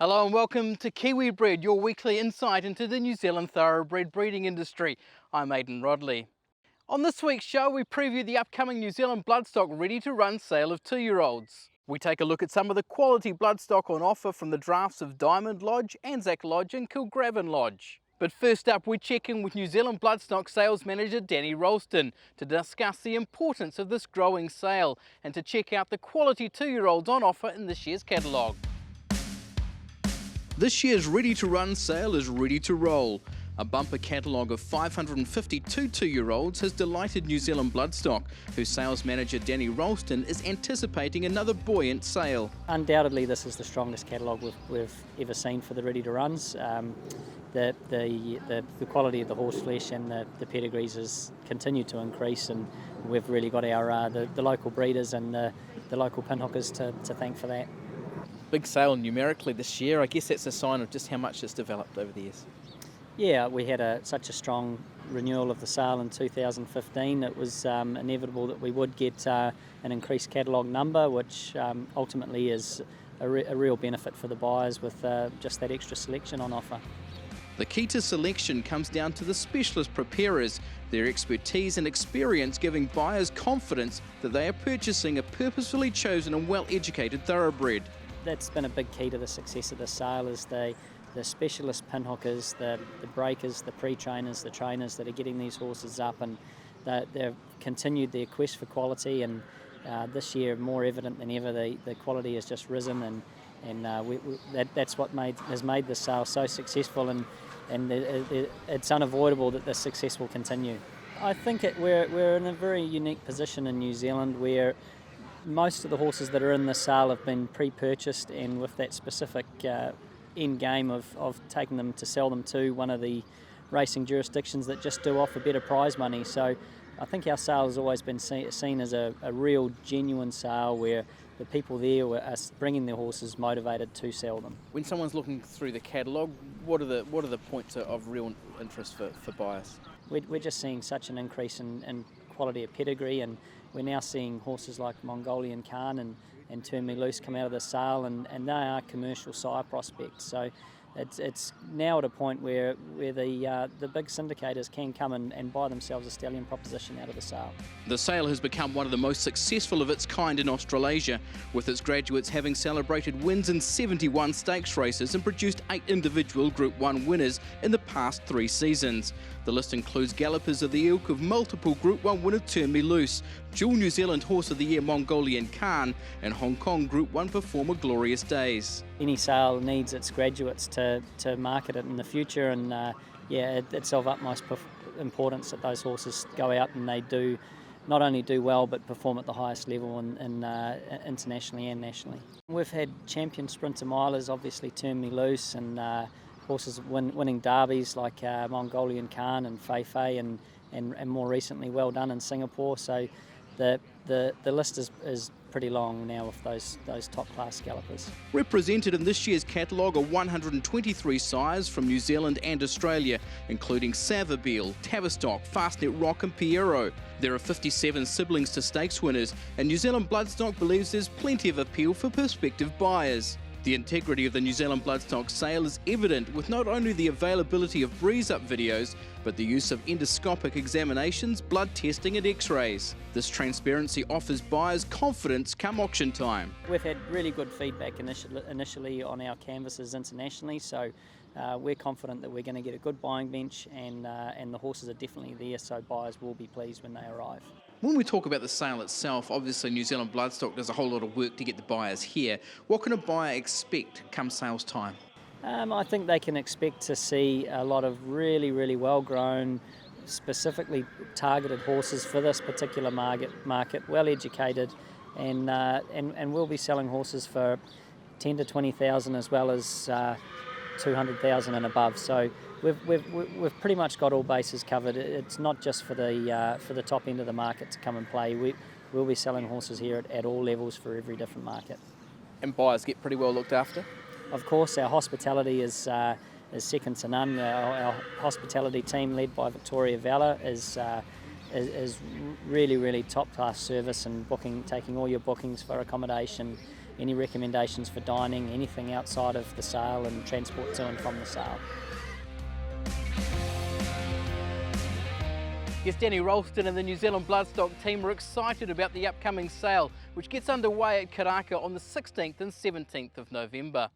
Hello and welcome to Kiwi Bred, your weekly insight into the New Zealand thoroughbred breeding industry. I'm Aidan Rodley. On this week's show, we preview the upcoming New Zealand Bloodstock ready-to-run sale of 2-year-olds. We take a look at some of the quality bloodstock on offer from the drafts of Diamond Lodge, Anzac Lodge and Kilgraven Lodge. But first up, we check in with New Zealand Bloodstock sales manager Danny Rolston to discuss the importance of this growing sale and to check out the quality 2-year-olds on offer in this year's catalogue. This year's ready-to-run sale is ready to roll. A bumper catalogue of 552 2-year-olds has delighted New Zealand Bloodstock, whose sales manager Danny Rolston is anticipating another buoyant sale. Undoubtedly, this is the strongest catalogue we've ever seen for the ready-to-runs. The quality of the horse flesh and the pedigrees has continued to increase, and we've really got our the local breeders and the local pinhookers to thank for that. Big sale numerically this year. I guess that's a sign of just how much it's developed over the years. Yeah, we had such a strong renewal of the sale in 2015. It was inevitable that we would get an increased catalogue number, which ultimately is a real benefit for the buyers with just that extra selection on offer. The key to selection comes down to the specialist preparers, their expertise and experience giving buyers confidence that they are purchasing a purposefully chosen and well-educated thoroughbred. That's been a big key to the success of the sale, is the specialist pinhookers, the breakers, the pre-trainers, the trainers that are getting these horses up, and they've continued their quest for quality, and this year more evident than ever the quality has just risen, and that's what has made the sale so successful, and it's unavoidable that the success will continue. I think we're in a very unique position in New Zealand where most of the horses that are in the sale have been pre-purchased, and with that specific end game of taking them to sell them to one of the racing jurisdictions that just do offer better prize money. So I think our sale has always been seen as a real genuine sale where the people there are bringing their horses motivated to sell them. When someone's looking through the catalogue, what are the points of real interest for buyers? We're just seeing such an increase in quality of pedigree, and we're now seeing horses like Mongolian Khan and Turn Me Loose come out of the sale, and they are commercial sire prospects. So it's now at a point where the big syndicators can come and buy themselves a stallion proposition out of the sale. The sale has become one of the most successful of its kind in Australasia, with its graduates having celebrated wins in 71 stakes races and produced 8 individual Group 1 winners in the past 3 seasons. The list includes gallopers of the ilk of multiple Group 1 winner Turn Me Loose, dual New Zealand Horse of the Year Mongolian Khan, and Hong Kong Group 1 performer Glorious Days. Any sale needs its graduates to market it in the future, and it's of utmost importance that those horses go out and they do not only do well but perform at the highest level internationally and nationally. We've had champion sprinter milers, obviously Turn Me Loose, and horses winning derbies like Mongolian Khan and Fei Fei, and more recently Well Done in Singapore. So the list is pretty long now with those top class gallopers. Represented in this year's catalogue are 123 sires from New Zealand and Australia, including Savabeel, Tavistock, Fastnet Rock and Piero. There are 57 siblings to stakes winners, and New Zealand Bloodstock believes there's plenty of appeal for prospective buyers. The integrity of the New Zealand Bloodstock sale is evident with not only the availability of breeze-up videos, but the use of endoscopic examinations, blood testing and x-rays. This transparency offers buyers confidence come auction time. We've had really good feedback initially on our canvases internationally, so we're confident that we're going to get a good buying bench, and the horses are definitely there, so buyers will be pleased when they arrive. When we talk about the sale itself, obviously New Zealand Bloodstock does a whole lot of work to get the buyers here. What can a buyer expect come sales time? I think they can expect to see a lot of really, really well-grown, specifically targeted horses for this particular market, well educated, and we'll be selling horses for 10 to 20,000 as well as 200,000 and above. So we've pretty much got all bases covered. It's not just for the top end of the market to come and play. We'll be selling horses here at all levels for every different market. And buyers get pretty well looked after? Of course, our hospitality is second to none. Our hospitality team, led by Victoria Vella, is is really, really top-class service and taking all your bookings for accommodation, any recommendations for dining, anything outside of the sale, and transport to and from the sale. Yes, Danny Rolston and the New Zealand Bloodstock team are excited about the upcoming sale, which gets underway at Karaka on the 16th and 17th of November.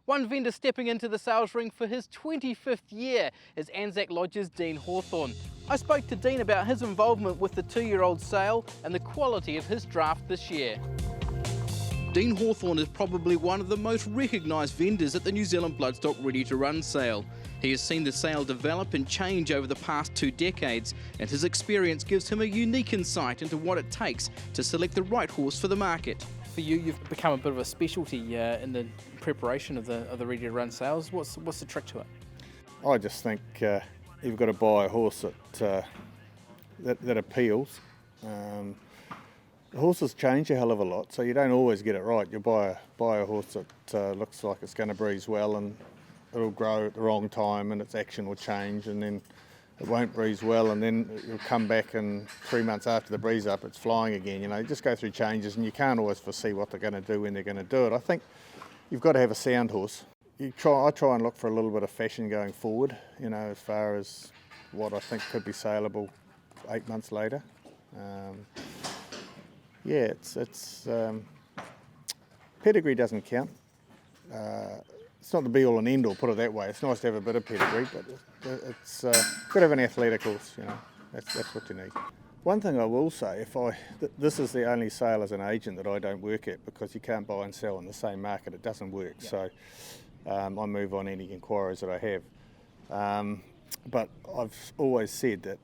One vendor stepping into the sales ring for his 25th year is Anzac Lodge's Dean Hawthorne. I spoke to Dean about his involvement with the 2-year-old sale and the quality of his draft this year. Dean Hawthorne is probably one of the most recognised vendors at the New Zealand Bloodstock Ready to Run sale. He has seen the sale develop and change over the past 2 decades, and his experience gives him a unique insight into what it takes to select the right horse for the market. For you, you've become a bit of a specialty in the preparation of the Ready to Run sales. What's the trick to it? I just think you've got to buy a horse that appeals. The horses change a hell of a lot, so you don't always get it right. You buy a horse that looks like it's going to breeze well, and it'll grow at the wrong time, and its action will change, and then it won't breeze well, and then you'll come back, and 3 months after the breeze up, it's flying again. You know, you just go through changes, and you can't always foresee what they're going to do when they're going to do it. I think you've got to have a sound horse. I try and look for a little bit of fashion going forward, you know, as far as what I think could be saleable 8 months later. Pedigree doesn't count. It's not the be all and end all, put it that way. It's nice to have a bit of pedigree, but it's got to have an athletic horse, you know. That's what you need. One thing I will say, this is the only sale as an agent that I don't work at, because you can't buy and sell in the same market. It doesn't work. Yep. So I move on any inquiries that I have. But I've always said that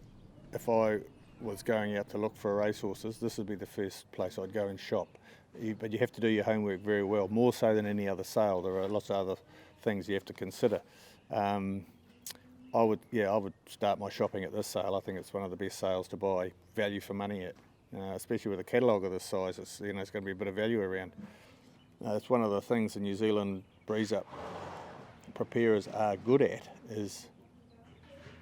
if I was going out to look for racehorses, this would be the first place I'd go and shop. But you have to do your homework very well, more so than any other sale. There are lots of other things you have to consider. I would start my shopping at this sale. I think it's one of the best sales to buy value for money at, especially with a catalogue of this size. It's going to be a bit of value around. It's one of the things the New Zealand breeze-up preparers are good at, is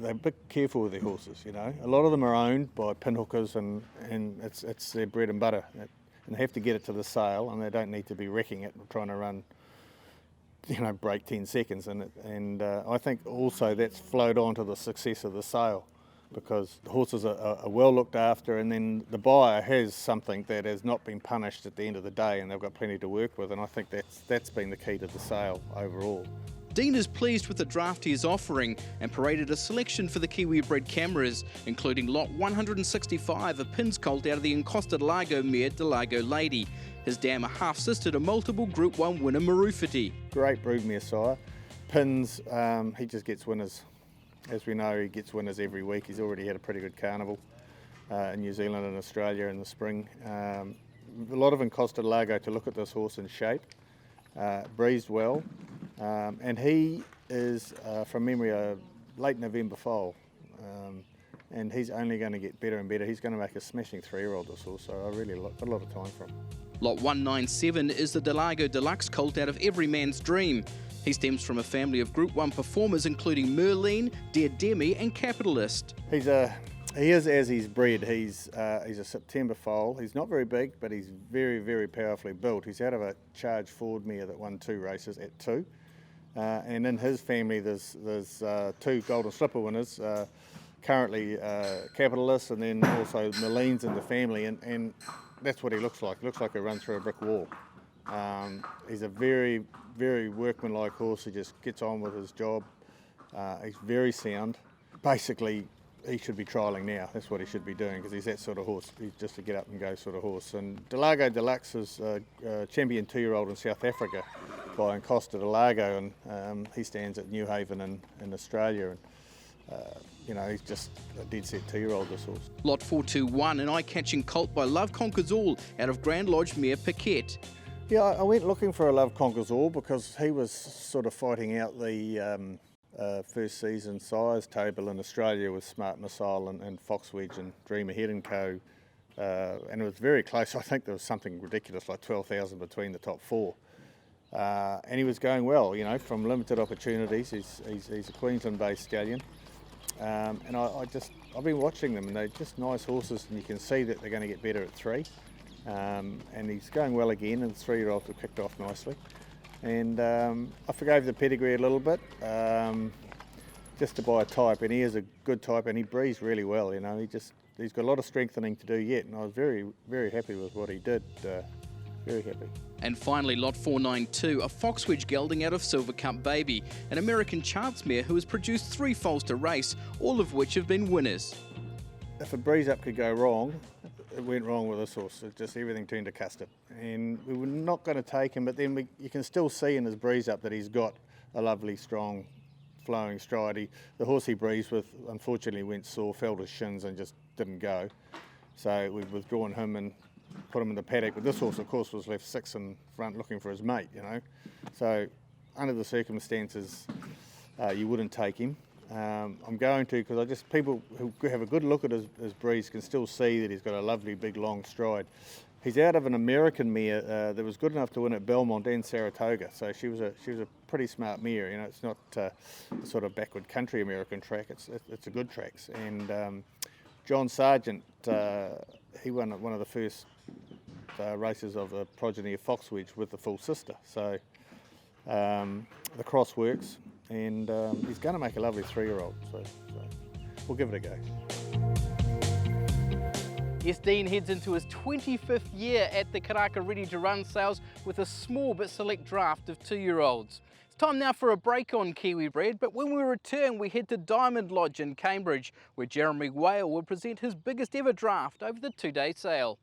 they're a bit careful with their horses. You know, a lot of them are owned by pinhookers, and it's their bread and butter. And they have to get it to the sale, and they don't need to be wrecking it and trying to run, break 10 seconds. And I think also that's flowed on to the success of the sale, because the horses are well looked after, and then the buyer has something that has not been punished at the end of the day, and they've got plenty to work with. And I think that's been the key to the sale overall. Dean is pleased with the draft he is offering and paraded a selection for the Kiwi Bred cameras, including lot 165, a Pins colt out of the Encosta Lago mare Delago Lady. His dam a half-sister to multiple Group 1 winner Marufiti. Great broodmare sire. Pins, he just gets winners. As we know, he gets winners every week. He's already had a pretty good carnival in New Zealand and Australia in the spring. A lot of Encosta Lago to look at this horse in shape. Breezed well. And he is, from memory, a late November foal, and he's only going to get better and better. He's going to make a smashing 3-year-old, this horse, so I really got a lot of time for him. Lot 197 is the Delago Deluxe colt out of Every Man's Dream. He stems from a family of Group 1 performers, including Merlin, Dear Demi and Capitalist. He is as he's bred. He's a September foal. He's not very big, but he's very, very powerfully built. He's out of a charged forward mare that won 2 races at 2. And in his family, there's 2 Golden Slipper winners, currently Capitalist, and then also Merlin's in the family, and that's what he looks like. He looks like he runs through a brick wall. He's a very, very workmanlike horse. He just gets on with his job. He's very sound. Basically, he should be trialling now. That's what he should be doing, because he's that sort of horse. He's just a get up and go sort of horse. And Delago Deluxe is a champion 2-year-old in South Africa by Encosta Delago, and he stands at New Haven in Australia. And he's just a dead set 2-year-old, this horse. Lot 421, an eye-catching colt by Love Conquers All out of Grand Lodge mare Paquette. Yeah, I went looking for a Love Conquers All because he was sort of fighting out the first season sires table in Australia with Smart Missile and Foxwedge and Dream Ahead and Co. And it was very close. I think there was something ridiculous like 12,000 between the top 4. And he was going well, from limited opportunities. He's a Queensland-based stallion. And I've been watching them, and they're just nice horses, and you can see that they're going to get better at 3. And he's going well again, and the 3-year-olds have kicked off nicely. And I forgave the pedigree a little bit, just to buy a type, and he is a good type, and he breeds really well. You know, he's got a lot of strengthening to do yet, and I was very, very happy with what he did. Very happy. And finally, lot 492, a Foxwedge gelding out of Silver Cup Baby, an American chance mare who has produced 3 foals to race, all of which have been winners. If a breeze up could go wrong, it went wrong with this horse. It just everything turned to custard, and we were not going to take him. But then you can still see in his breeze up that he's got a lovely, strong, flowing stride. The horse he breezed with, unfortunately, went sore, felt his shins, and just didn't go. So we've withdrawn him and put him in the paddock. But this horse, of course, was left 6 in front looking for his mate, you know. So under the circumstances, you wouldn't take him. I'm going to, because people who have a good look at his breeze can still see that he's got a lovely big long stride. He's out of an American mare that was good enough to win at Belmont and Saratoga, so she was a pretty smart mare. You know, it's not a sort of backward country American track. It's a good tracks. And John Sargent, he won one of the first races of the progeny of Foxwedge with the full sister. So the cross works. And he's going to make a lovely 3-year-old, so we'll give it a go. Yes, Dean heads into his 25th year at the Karaka Ready to Run sales with a small but select draft of 2-year-olds. It's time now for a break on Kiwi Bred, but when we return we head to Diamond Lodge in Cambridge, where Jeremy Whale will present his biggest ever draft over the 2-day sale.